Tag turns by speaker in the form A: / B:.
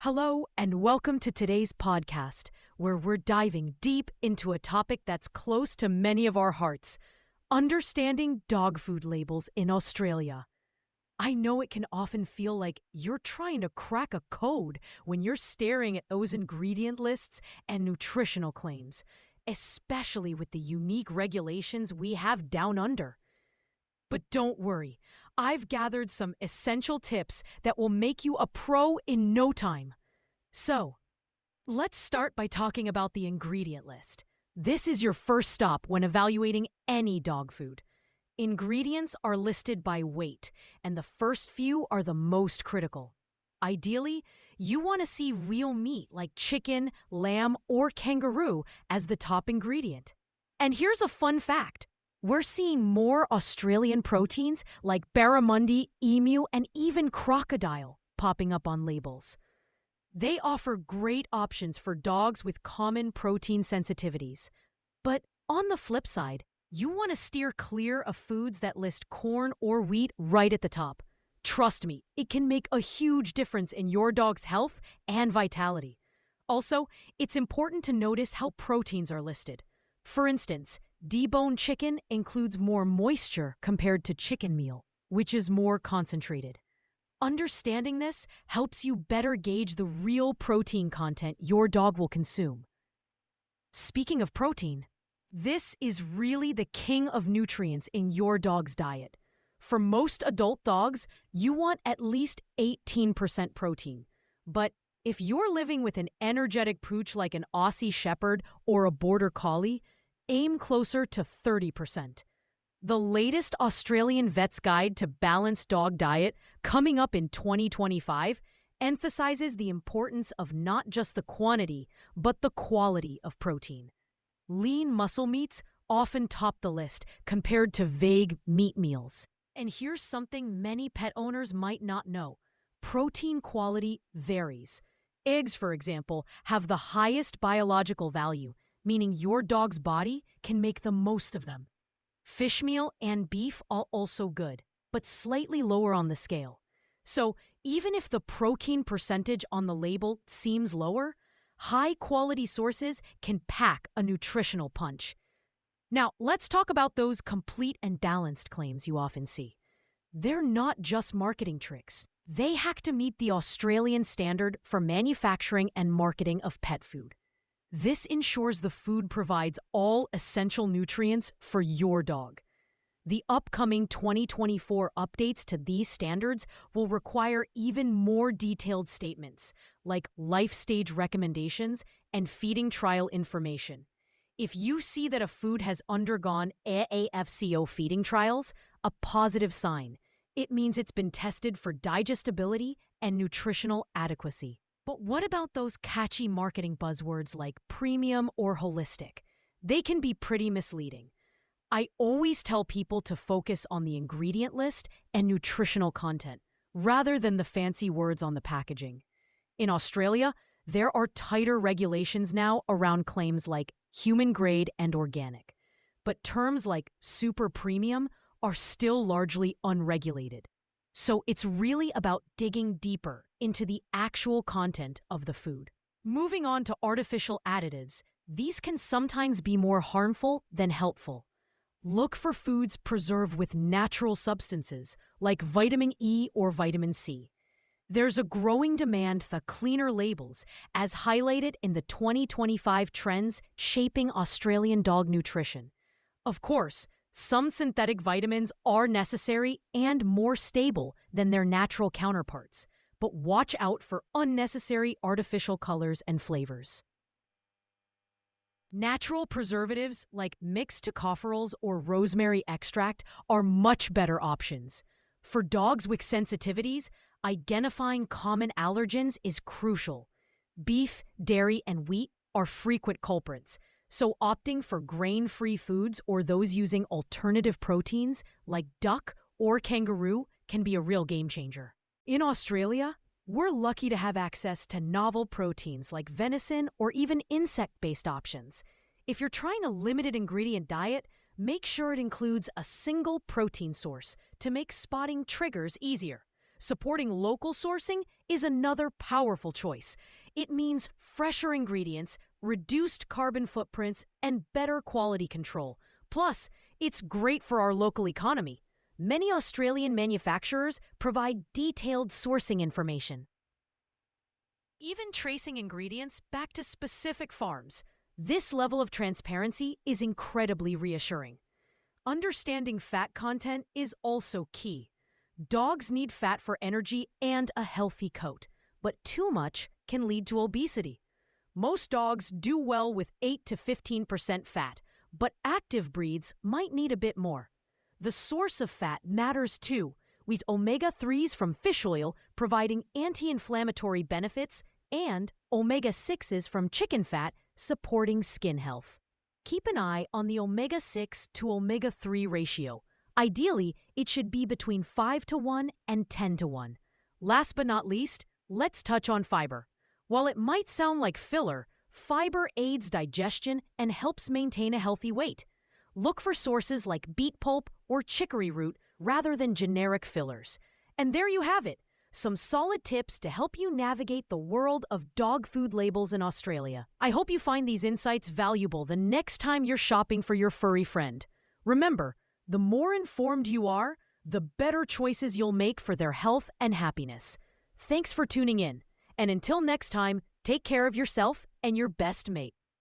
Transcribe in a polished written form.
A: Hello, and welcome to today's podcast, where we're diving deep into a topic that's close to many of our hearts: understanding dog food labels in Australia. I know it can often feel like you're trying to crack a code when you're staring at those ingredient lists and nutritional claims, especially with the unique regulations we have down under. But don't worry, I've gathered some essential tips that will make you a pro in no time. So, let's start by talking about the ingredient list. This is your first stop when evaluating any dog food. Ingredients are listed by weight, and the first few are the most critical. Ideally, you want to see real meat like chicken, lamb, or kangaroo as the top ingredient. And here's a fun fact. We're seeing more Australian proteins like barramundi, emu, and even crocodile popping up on labels. They offer great options for dogs with common protein sensitivities. But on the flip side, you want to steer clear of foods that list corn or wheat right at the top. Trust me, it can make a huge difference in your dog's health and vitality. Also, it's important to notice how proteins are listed. For instance, deboned chicken includes more moisture compared to chicken meal, which is more concentrated. Understanding this helps you better gauge the real protein content your dog will consume. Speaking of protein, this is really the king of nutrients in your dog's diet. For most adult dogs, you want at least 18% protein. But if you're living with an energetic pooch like an Aussie Shepherd or a Border Collie, aim closer to 30%. The latest Australian Vet's Guide to Balanced Dog Diet, coming up in 2025, emphasizes the importance of not just the quantity, but the quality of protein. Lean muscle meats often top the list compared to vague meat meals. And here's something many pet owners might not know. Protein quality varies. Eggs, for example, have the highest biological value, meaning your dog's body can make the most of them. Fish meal and beef are also good, but slightly lower on the scale. So even if the protein percentage on the label seems lower, high-quality sources can pack a nutritional punch. Now, let's talk about those complete and balanced claims you often see. They're not just marketing tricks. They have to meet the Australian standard for manufacturing and marketing of pet food. This ensures the food provides all essential nutrients for your dog. The upcoming 2024 updates to these standards will require even more detailed statements, like life stage recommendations and feeding trial information. If you see that a food has undergone AAFCO feeding trials, a positive sign. It means it's been tested for digestibility and nutritional adequacy. But what about those catchy marketing buzzwords like premium or holistic? They can be pretty misleading. I always tell people to focus on the ingredient list and nutritional content, rather than the fancy words on the packaging. In Australia, there are tighter regulations now around claims like human grade and organic. But terms like super premium are still largely unregulated. So it's really about digging deeper into the actual content of the food. Moving on to artificial additives, these can sometimes be more harmful than helpful. Look for foods preserved with natural substances like vitamin E or vitamin C. There's a growing demand for cleaner labels, as highlighted in the 2025 trends shaping Australian dog nutrition. Of course, some synthetic vitamins are necessary and more stable than their natural counterparts, but watch out for unnecessary artificial colors and flavors. Natural preservatives like mixed tocopherols or rosemary extract are much better options. For dogs with sensitivities, identifying common allergens is crucial. Beef, dairy, and wheat are frequent culprits, so opting for grain-free foods or those using alternative proteins like duck or kangaroo can be a real game changer. In Australia, we're lucky to have access to novel proteins like venison or even insect-based options. If you're trying a limited ingredient diet, make sure it includes a single protein source to make spotting triggers easier. Supporting local sourcing is another powerful choice. It means fresher ingredients, reduced carbon footprints, and better quality control. Plus, it's great for our local economy. Many Australian manufacturers provide detailed sourcing information, even tracing ingredients back to specific farms. This level of transparency is incredibly reassuring. Understanding fat content is also key. Dogs need fat for energy and a healthy coat, but too much can lead to obesity. Most dogs do well with 8 to 15% fat, but active breeds might need a bit more. The source of fat matters too, with omega-3s from fish oil providing anti-inflammatory benefits and omega-6s from chicken fat supporting skin health. Keep an eye on the omega-6 to omega-3 ratio. Ideally, it should be between 5:1 and 10:1. Last but not least, let's touch on fiber. While it might sound like filler, fiber aids digestion and helps maintain a healthy weight. Look for sources like beet pulp or chicory root rather than generic fillers. And there you have it, some solid tips to help you navigate the world of dog food labels in Australia. I hope you find these insights valuable the next time you're shopping for your furry friend. Remember, the more informed you are, the better choices you'll make for their health and happiness. Thanks for tuning in. And until next time, take care of yourself and your best mate.